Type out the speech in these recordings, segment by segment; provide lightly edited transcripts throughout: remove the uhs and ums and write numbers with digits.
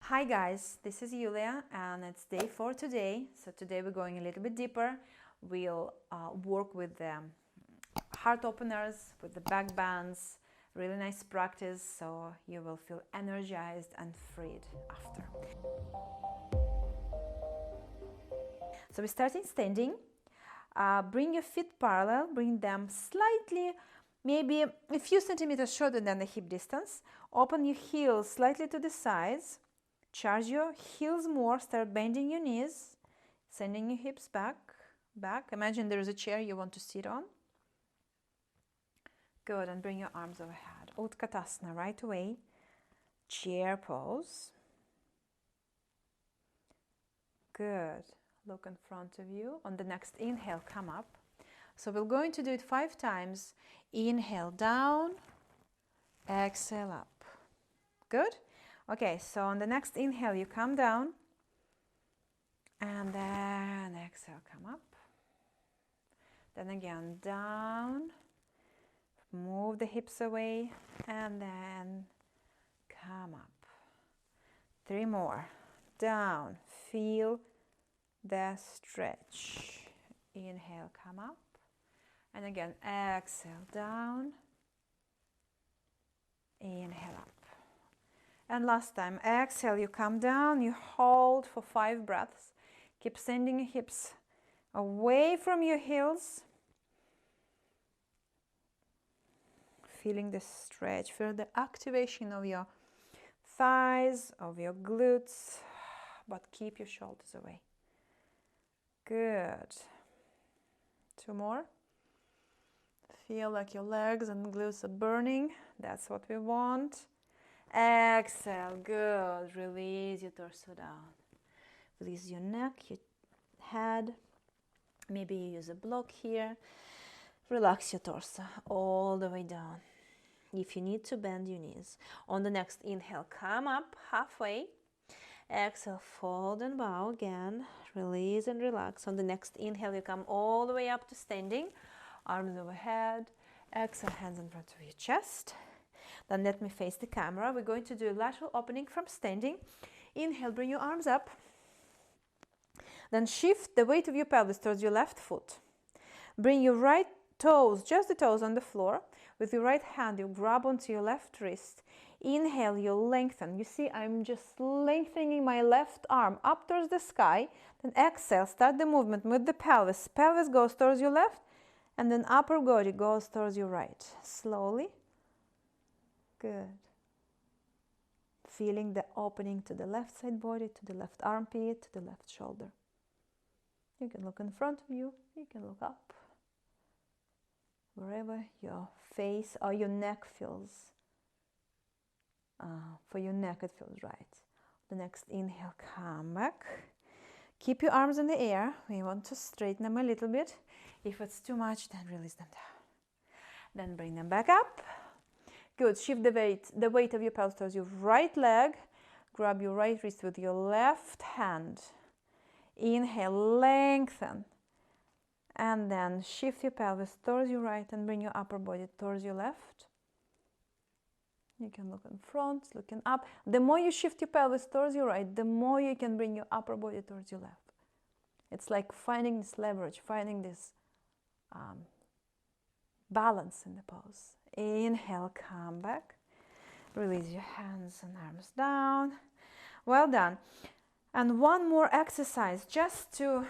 Hi guys, this is Yulia and it's day 4 today. So today we're going a little bit deeper. We'll work with the heart openers, with the backbends. Really nice practice, so you will feel energized and freed after. So we're starting standing. Bring your feet parallel, bring them slightly, maybe a few centimeters shorter than the hip distance. Open your heels slightly to the sides. Charge your heels more, start bending your knees, sending your hips back. Imagine there is a chair you want to sit on. Good, and bring your arms overhead. Utkatasana right away. Chair pose. Good. Look in front of you. On the next inhale, come up. So we're going to do it 5 times. Inhale down, exhale up. Good? Okay, so on the next inhale, you come down, and then exhale, come up. Then again, down, move the hips away, and then come up. 3 more. Down, feel the stretch. Inhale, come up. And again, exhale, down. Inhale up. And last time, exhale, you come down, you hold for 5 breaths. Keep sending your hips away from your heels. Feeling the stretch, feel the activation of your thighs, of your glutes, but keep your shoulders away. Good. 2 more. Feel like your legs and glutes are burning. That's what we want. Exhale, good. Release your torso down. Release your neck, your head. Maybe you use a block here. Relax your torso all the way down. If you need to, bend your knees. On the next inhale, come up halfway. Exhale, fold and bow again. Release and relax. On the next inhale, you come all the way up to standing. Arms overhead. Exhale, hands in front of your chest. Then let me face the camera. We're going to do a lateral opening from standing. Inhale, bring your arms up. Then shift the weight of your pelvis towards your left foot. Bring your right toes, just the toes on the floor. With your right hand, you grab onto your left wrist. Inhale, you lengthen. You see, I'm just lengthening my left arm up towards the sky. Then exhale, start the movement with the pelvis. Pelvis goes towards your left, and then upper body goes towards your right. Slowly. Good. Feeling the opening to the left side body, to the left armpit, to the left shoulder. You can look in front of you, you can look up. Wherever your face or your neck feels. For your neck it feels right. The next inhale, come back. Keep your arms in the air. We want to straighten them a little bit. If it's too much, then release them down. Then bring them back up. Good. Shift the weight of your pelvis towards your right leg. Grab your right wrist with your left hand. Inhale, lengthen. And then shift your pelvis towards your right and bring your upper body towards your left. You can look in front, looking up. The more you shift your pelvis towards your right, the more you can bring your upper body towards your left. It's like finding this leverage, finding this balance in the pose. Inhale, come back. Release your hands and arms down. Well done. And one more exercise just to,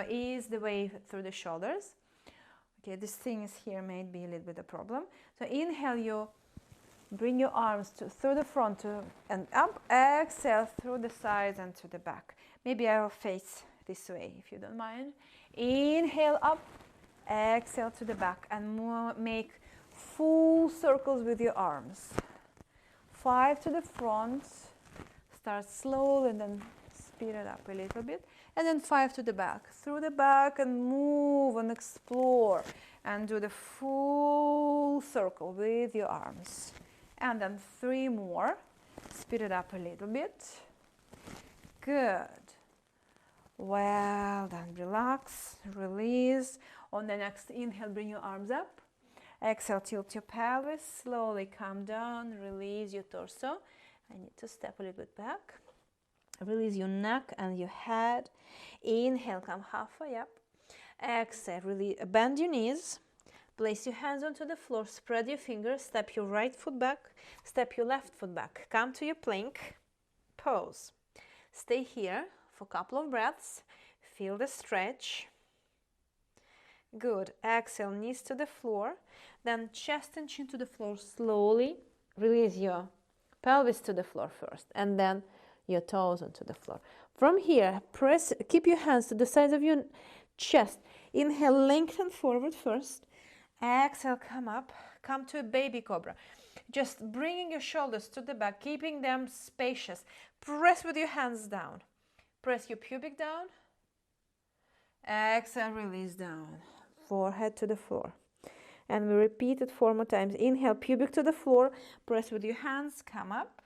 ease the way through the shoulders. Okay, this thing is here may be a little bit a problem. So inhale, you bring your arms through the front and up. Exhale through the sides and to the back. Maybe I will face this way if you don't mind. Inhale up. Exhale to the back and make full circles with your arms. 5 to the front. Start slowly and then speed it up a little bit. And then 5 to the back. Through the back and move and explore. And do the full circle with your arms. And then 3 more. Speed it up a little bit. Good. Well done. Relax. Release. On the next inhale, bring your arms up. Exhale, tilt your pelvis. Slowly come down. Release your torso. I need to step a little bit back. Release your neck and your head. Inhale, come halfway up. Exhale, release, bend your knees. Place your hands onto the floor, spread your fingers, step your right foot back, step your left foot back. Come to your plank, pose. Stay here for a couple of breaths. Feel the stretch. Good. Exhale, knees to the floor. Then chest and chin to the floor slowly. Release your pelvis to the floor first, and then your toes onto the floor. From here, press, keep your hands to the sides of your chest. Inhale, lengthen forward first. Exhale, come up. Come to a baby cobra. Just bringing your shoulders to the back, keeping them spacious. Press with your hands down. Press your pubic down. Exhale, release down. Forehead to the floor. And we repeat it 4 more times. Inhale, pubic to the floor. Press with your hands. Come up.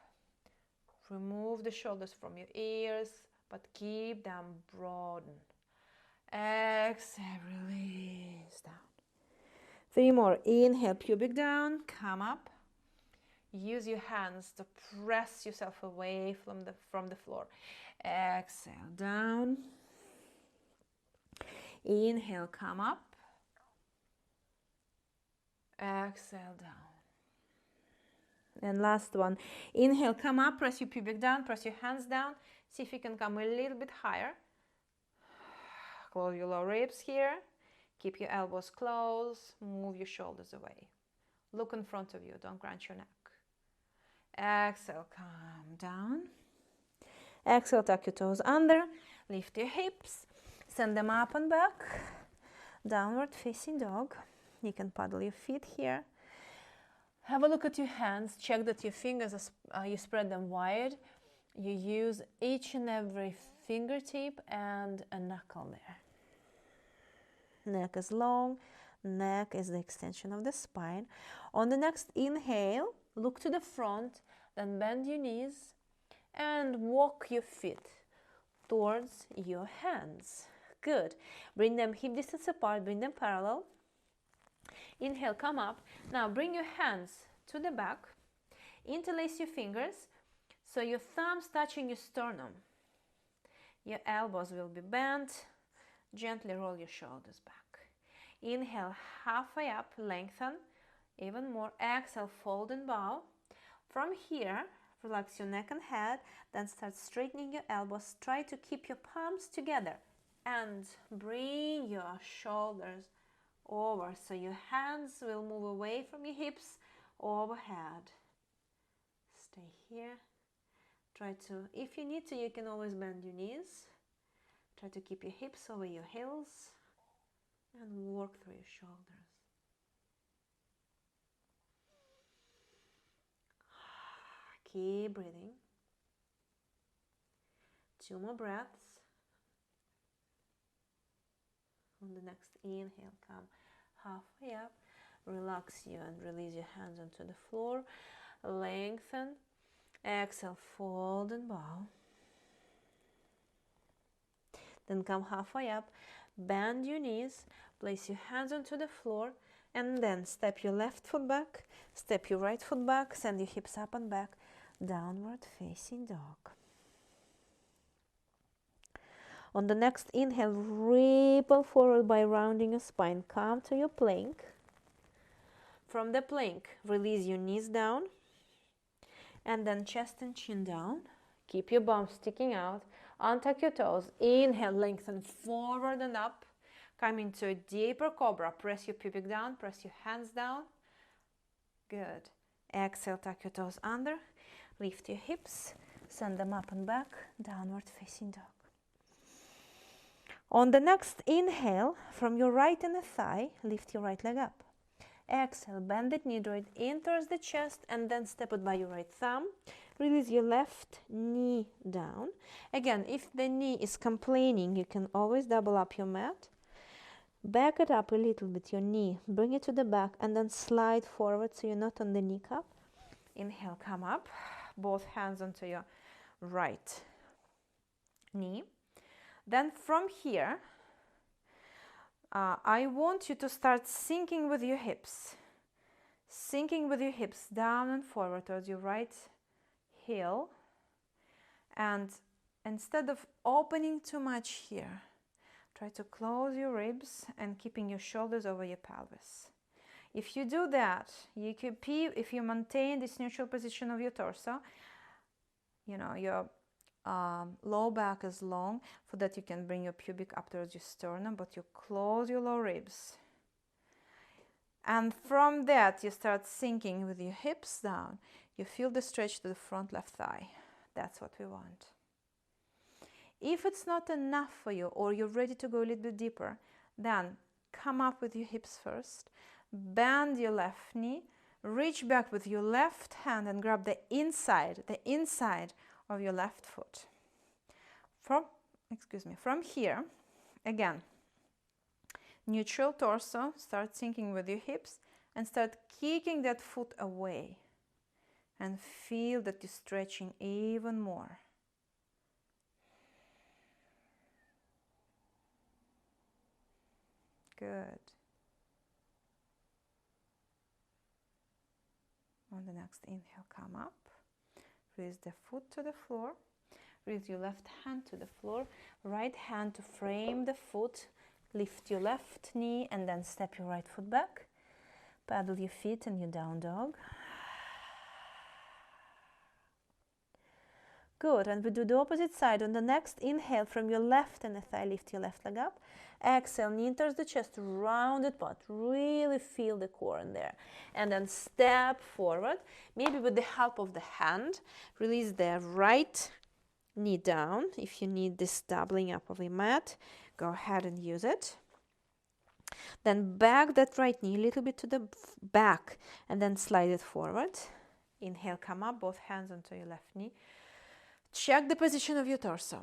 Remove the shoulders from your ears, but keep them broaden. Exhale, release down. 3 more. Inhale, pubic down. Come up. Use your hands to press yourself away from the floor. Exhale, down. Inhale, come up. Exhale, down. And last one. Inhale, come up, press your pubic down, press your hands down. See if you can come a little bit higher. Close your lower ribs here. Keep your elbows closed. Move your shoulders away. Look in front of you. Don't crunch your neck. Exhale, come down. Exhale, tuck your toes under. Lift your hips. Send them up and back. Downward facing dog. You can paddle your feet here. Have a look at your hands. Check that your fingers, you spread them wide. You use each and every fingertip and a knuckle there. Neck is long. Neck is the extension of the spine. On the next inhale, look to the front, then bend your knees and walk your feet towards your hands. Good. Bring them hip distance apart, bring them parallel. Inhale, come up. Now bring your hands to the back. Interlace your fingers so your thumbs touching your sternum. Your elbows will be bent. Gently roll your shoulders back. Inhale, halfway up, lengthen. Even more. Exhale, fold and bow. From here, relax your neck and head. Then start straightening your elbows. Try to keep your palms together. And bring your shoulders over, so your hands will move away from your hips, overhead. Stay here. Try to, if you need to, you can always bend your knees. Try to keep your hips over your heels and work through your shoulders. Keep breathing. 2 more breaths. On the next inhale, come halfway up. Relax you and release your hands onto the floor. Lengthen. Exhale, fold and bow. Then come halfway up. Bend your knees. Place your hands onto the floor. And then step your left foot back. Step your right foot back. Send your hips up and back. Downward facing dog. On the next inhale, ripple forward by rounding your spine. Come to your plank. From the plank, release your knees down. And then chest and chin down. Keep your bum sticking out. Untuck your toes. Inhale, lengthen forward and up. Come into a deeper cobra. Press your pubic down. Press your hands down. Good. Exhale, tuck your toes under. Lift your hips. Send them up and back. Downward facing dog. On the next inhale, from your right inner thigh, lift your right leg up. Exhale, bend that knee joint in towards the chest and then step it by your right thumb. Release your left knee down. Again, if the knee is complaining, you can always double up your mat. Back it up a little bit, your knee. Bring it to the back and then slide forward so you're not on the kneecap. Inhale, come up. Both hands onto your right knee. Then from here, I want you to start sinking with your hips. Sinking with your hips down and forward towards your right heel, and instead of opening too much here, try to close your ribs and keeping your shoulders over your pelvis. If you do that, if you maintain this neutral position of your torso, you know, your low back is long, for that you can bring your pubic up towards your sternum, but you close your low ribs. And from that, you start sinking with your hips down. You feel the stretch to the front left thigh. That's what we want. If it's not enough for you, or you're ready to go a little bit deeper, then come up with your hips first. Bend your left knee. Reach back with your left hand and grab the inside of your left foot. From here, again, neutral torso, start sinking with your hips and start kicking that foot away. And feel that you're stretching even more. Good. On the next inhale, come up. Release the foot to the floor. Release your left hand to the floor. Right hand to frame the foot. Lift your left knee and then step your right foot back. Paddle your feet in your down dog. Good, and we do the opposite side. On the next inhale, from your left inner thigh, lift your left leg up. Exhale, knee enters the chest, rounded part. Really feel the core in there. And then step forward, maybe with the help of the hand. Release the right knee down. If you need this doubling up of the mat, go ahead and use it. Then back that right knee a little bit to the back and then slide it forward. Inhale, come up, both hands onto your left knee. Check the position of your torso.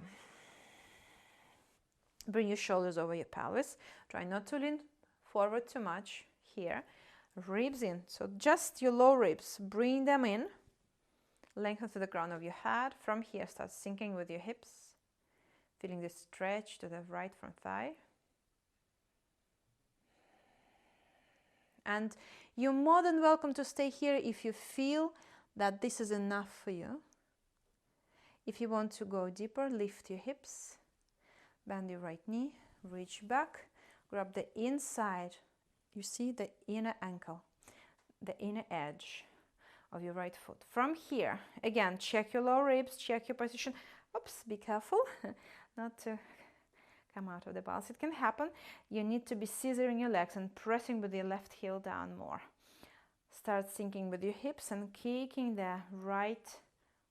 Bring your shoulders over your pelvis. Try not to lean forward too much here. Ribs in. So just your low ribs. Bring them in. Lengthen to the crown of your head. From here, start sinking with your hips. Feeling the stretch to the right front thigh. And you're more than welcome to stay here if you feel that this is enough for you. If you want to go deeper, lift your hips, bend your right knee, reach back, grab the inside, you see the inner ankle, the inner edge of your right foot. From here, again, check your lower ribs, check your position. Oops, be careful not to come out of the balance. It can happen. You need to be scissoring your legs and pressing with your left heel down more. Start sinking with your hips and kicking the right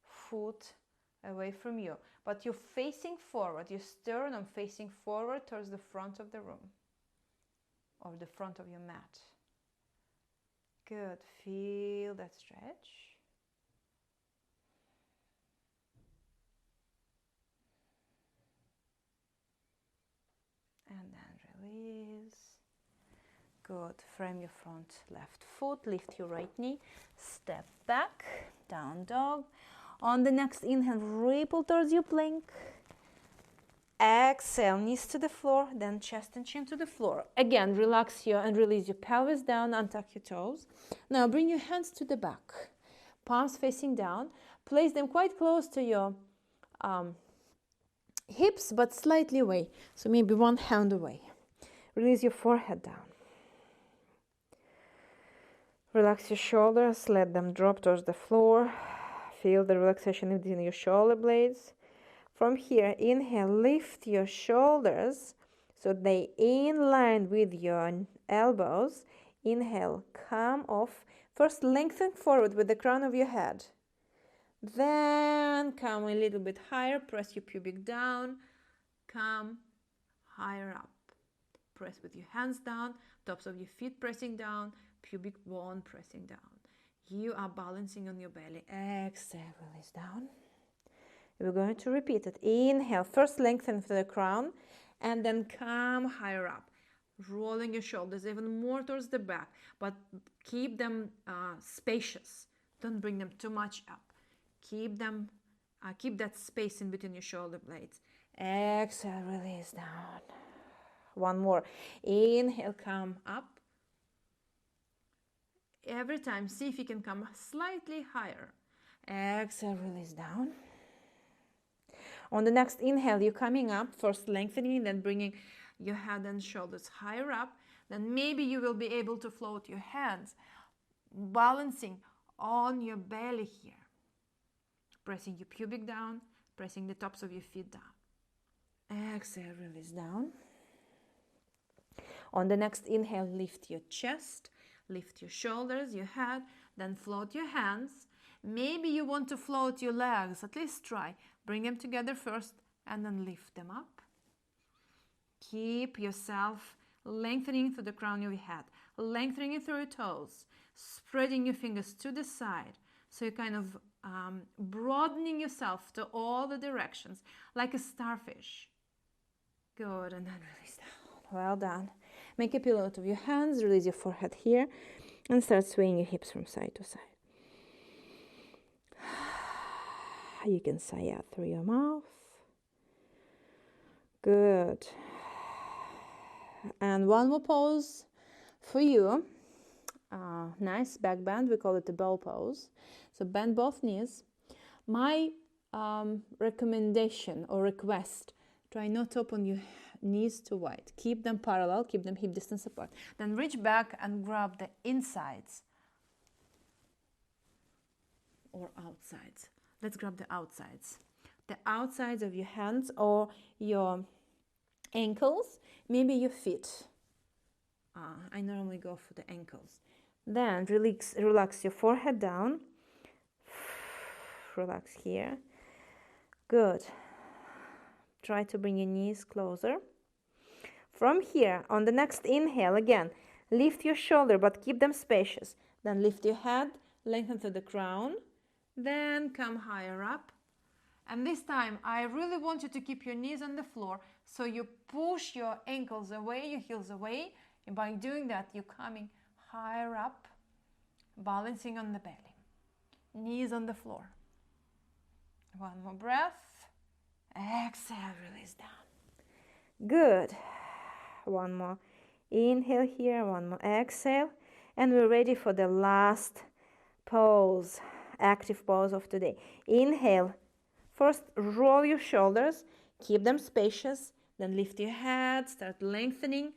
foot away from you, but you're facing forward, your sternum facing forward towards the front of the room or the front of your mat. Good, feel that stretch. And then release. Good, frame your front left foot, lift your right knee, step back, down dog. On the next inhale, ripple towards your plank. Exhale, knees to the floor, then chest and chin to the floor. Again, relax your and release your pelvis down, untuck your toes. Now bring your hands to the back, palms facing down. Place them quite close to your hips, but slightly away. So maybe one hand away. Release your forehead down. Relax your shoulders, let them drop towards the floor. Feel the relaxation within your shoulder blades. From here, inhale, lift your shoulders so they in line with your elbows. Inhale, come off. First, lengthen forward with the crown of your head. Then come a little bit higher, press your pubic down. Come higher up. Press with your hands down, tops of your feet pressing down, pubic bone pressing down. You are balancing on your belly. Exhale, release down. We're going to repeat it. Inhale, first lengthen to the crown, and then come higher up. Rolling your shoulders even more towards the back, but keep them spacious. Don't bring them too much up. Keep that space in between your shoulder blades. Exhale, release down. One more. Inhale, come up. Every time, see if you can come slightly higher. Exhale, release down. On the next inhale, you're coming up, first lengthening, then bringing your head and shoulders higher up. Then maybe you will be able to float your hands, balancing on your belly here. Pressing your pubic down, pressing the tops of your feet down. Exhale, release down. On the next inhale, lift your chest, lift your shoulders, your head, then float your hands. Maybe you want to float your legs, at least try. Bring them together first and then lift them up. Keep yourself lengthening through the crown of your head, lengthening through your toes, spreading your fingers to the side. So you're kind of broadening yourself to all the directions, like a starfish. Good, and then release down. Well done. Make a pillow out of your hands, release your forehead here, and start swaying your hips from side to side. You can sigh out through your mouth. Good. And one more pose for you. Nice back bend. We call it the bow pose. So bend both knees. My recommendation or request, try not to open your knees too wide. Keep them parallel, keep them hip distance apart. Then reach back and grab the insides or outsides. Let's grab the outsides. The outsides of your hands or your ankles, maybe your feet. I normally go for the ankles. Then relax your forehead down. Relax here. Good. Try to bring your knees closer. From here, on the next inhale, again, lift your shoulder, but keep them spacious. Then lift your head, lengthen to the crown. Then come higher up. And this time, I really want you to keep your knees on the floor. So you push your ankles away, your heels away. And by doing that, you're coming higher up, balancing on the belly. Knees on the floor. One more breath. Exhale, release down. Good. One more inhale here, one more exhale. And we're ready for the last pose, active pose of today. Inhale. First, roll your shoulders, keep them spacious. Then lift your head, start lengthening.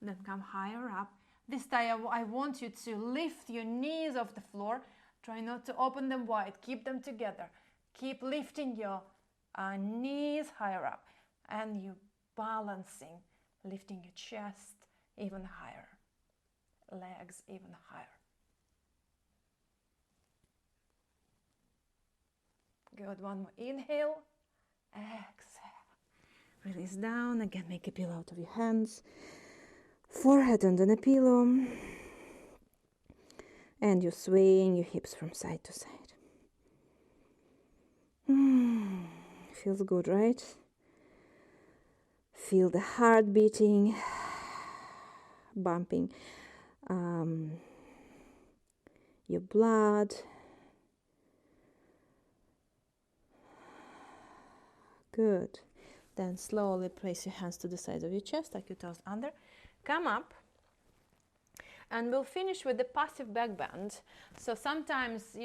Then come higher up. This time I want you to lift your knees off the floor. Try not to open them wide. Keep them together. Keep lifting your knees higher up. And you balancing, lifting your chest even higher. Legs even higher. Good. One more inhale. Exhale. Release down. Again, make a pillow out of your hands. Forehead under the pillow. And you're swaying your hips from side to side. Feels good, right? Feel the heart beating, bumping your blood. Good. Then slowly place your hands to the sides of your chest, like your toes under. Come up. And we'll finish with the passive back bend. So sometimes,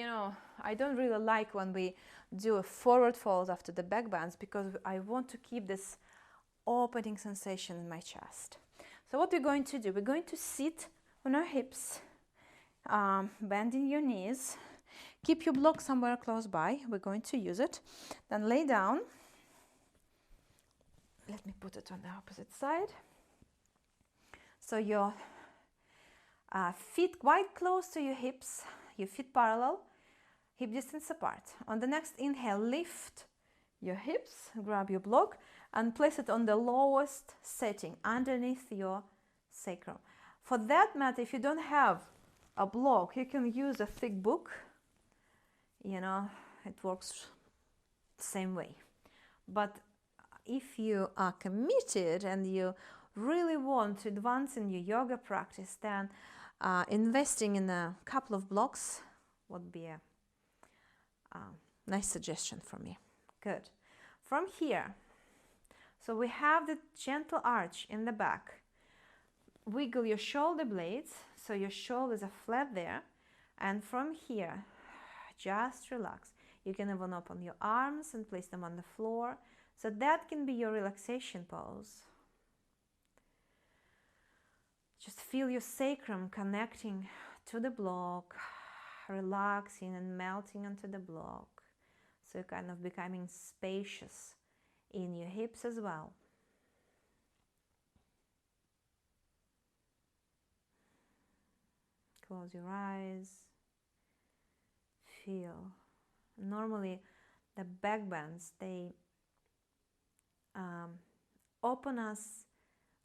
I don't really like when we do a forward fold after the back bends because I want to keep this opening sensation in my chest. So what we're going to do, we're going to sit on our hips, bending your knees. Keep your block somewhere close by. We're going to use it. Then lay down. Let me put it on the opposite side. So your feet quite close to your hips, your feet parallel, hip distance apart. On the next inhale, lift your hips, grab your block, and place it on the lowest setting underneath your sacrum. For that matter, if you don't have a block, you can use a thick book. It works the same way. But if you are committed and you really want to advance in your yoga practice, then investing in a couple of blocks would be a nice suggestion for me. Good. From here, so we have the gentle arch in the back. Wiggle your shoulder blades, so your shoulders are flat there. And from here, just relax. You can even open your arms and place them on the floor. So that can be your relaxation pose. Just feel your sacrum connecting to the block, relaxing and melting onto the block. So you're kind of becoming spacious in your hips as well. Close your eyes. Feel. Normally, the backbends, they open us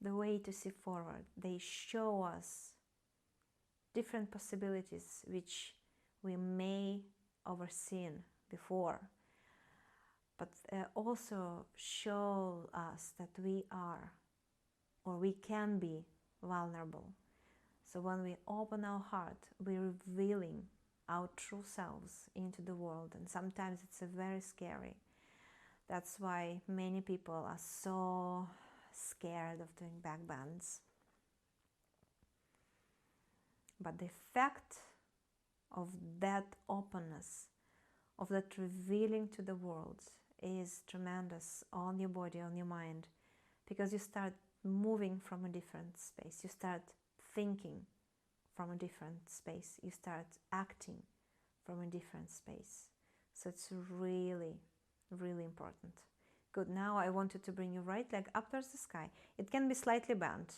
the way to see forward. They show us different possibilities which we may overseen before, but also show us that we are, or we can be, vulnerable. So when we open our heart, we're revealing our true selves into the world, and sometimes it's very scary. That's why many people are so scared of doing backbends. But the effect of that openness, of that revealing to the world, is tremendous on your body, on your mind, because you start moving from a different space. You start thinking from a different space. You start acting from a different space. So it's really, really important. Good. Now I want you to bring your right leg up towards the sky. It can be slightly bent.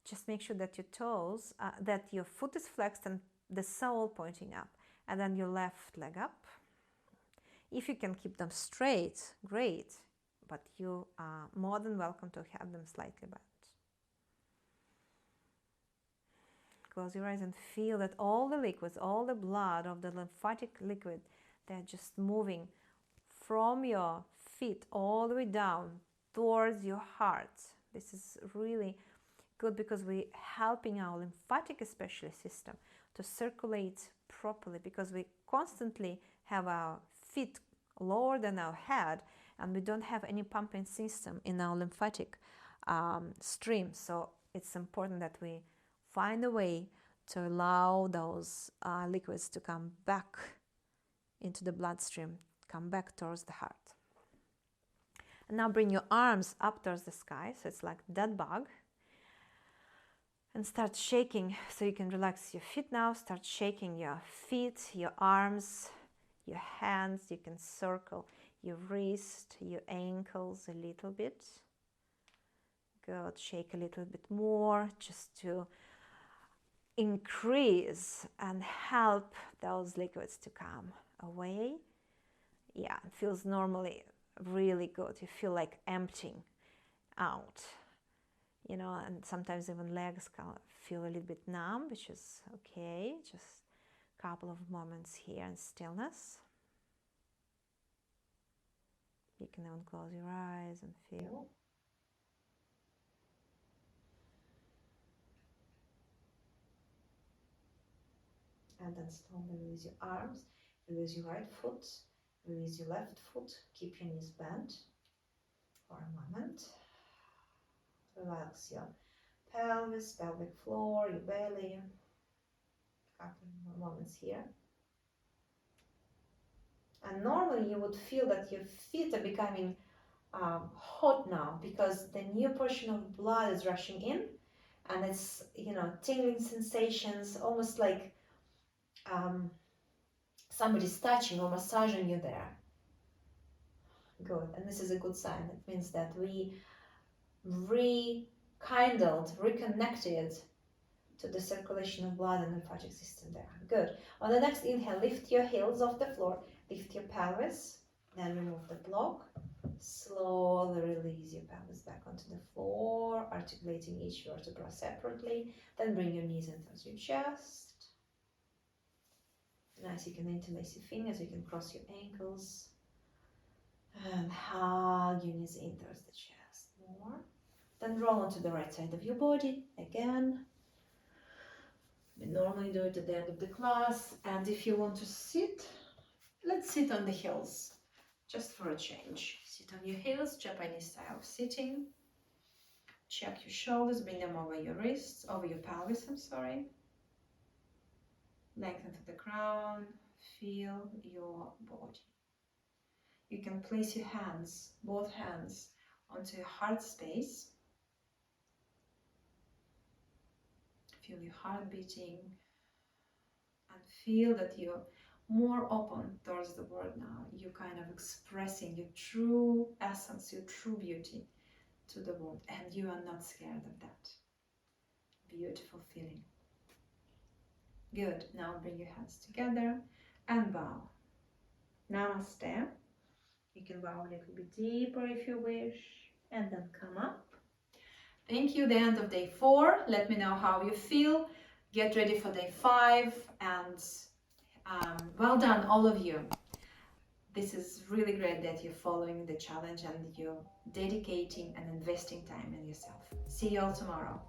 Just make sure that your toes, that your foot is flexed and the sole pointing up. And then your left leg up. If you can keep them straight, great. But you are more than welcome to have them slightly bent. Close your eyes and feel that all the liquids, all the blood of the lymphatic liquid, they're just moving from your feet all the way down towards your heart. This is really good because we're helping our lymphatic, especially, system to circulate properly, because we constantly have our feet lower than our head and we don't have any pumping system in our lymphatic stream. So it's important that we find a way to allow those liquids to come back into the bloodstream, come back towards the heart. And now bring your arms up towards the sky, so it's like that bug. And start shaking, so you can relax your feet now. Start shaking your feet, your arms, your hands. You can circle your wrist, your ankles a little bit. Good. Shake a little bit more just to increase and help those liquids to come away. Yeah, it feels normally really good. You feel like emptying out. You know, and sometimes even legs can feel a little bit numb, which is okay. Just a couple of moments here in stillness. You can even close your eyes and feel. And then slowly release your arms, release your right foot, release your left foot. Keep your knees bent for a moment. Relax your pelvis, pelvic floor, your belly. A couple more moments here. And normally you would feel that your feet are becoming hot now, because the new portion of blood is rushing in, and it's, you know, tingling sensations, almost like somebody's touching or massaging you there. Good. And this is a good sign. It means that we rekindled, reconnected to the circulation of blood and lymphatic system there. Good. On the next inhale, lift your heels off the floor, lift your pelvis, then remove the block. Slowly release your pelvis back onto the floor, articulating each vertebra separately. Then bring your knees in towards your chest. Nice, you can interlace your fingers, you can cross your ankles. And hug your knees in towards the chest more. Then roll onto the right side of your body again. We normally do it at the end of the class. And if you want to sit, let's sit on the heels, just for a change. Sit on your heels, Japanese style of sitting. Check your shoulders, bring them over your wrists, over your pelvis, I'm sorry. Lengthen to the crown, feel your body. you can place your hands, both hands, onto your heart space. Feel your heart beating and feel that you're more open towards the world now. You're kind of expressing your true essence, your true beauty to the world, and you are not scared of that. Beautiful feeling. Good. Now bring your hands together and bow. Namaste. You can bow a little bit deeper if you wish, and then come up. Thank you. The end of day 4. Let me know how you feel. Get ready for day 5, and well done, all of you. This is really great that you're following the challenge and you're dedicating and investing time in yourself. See you all tomorrow.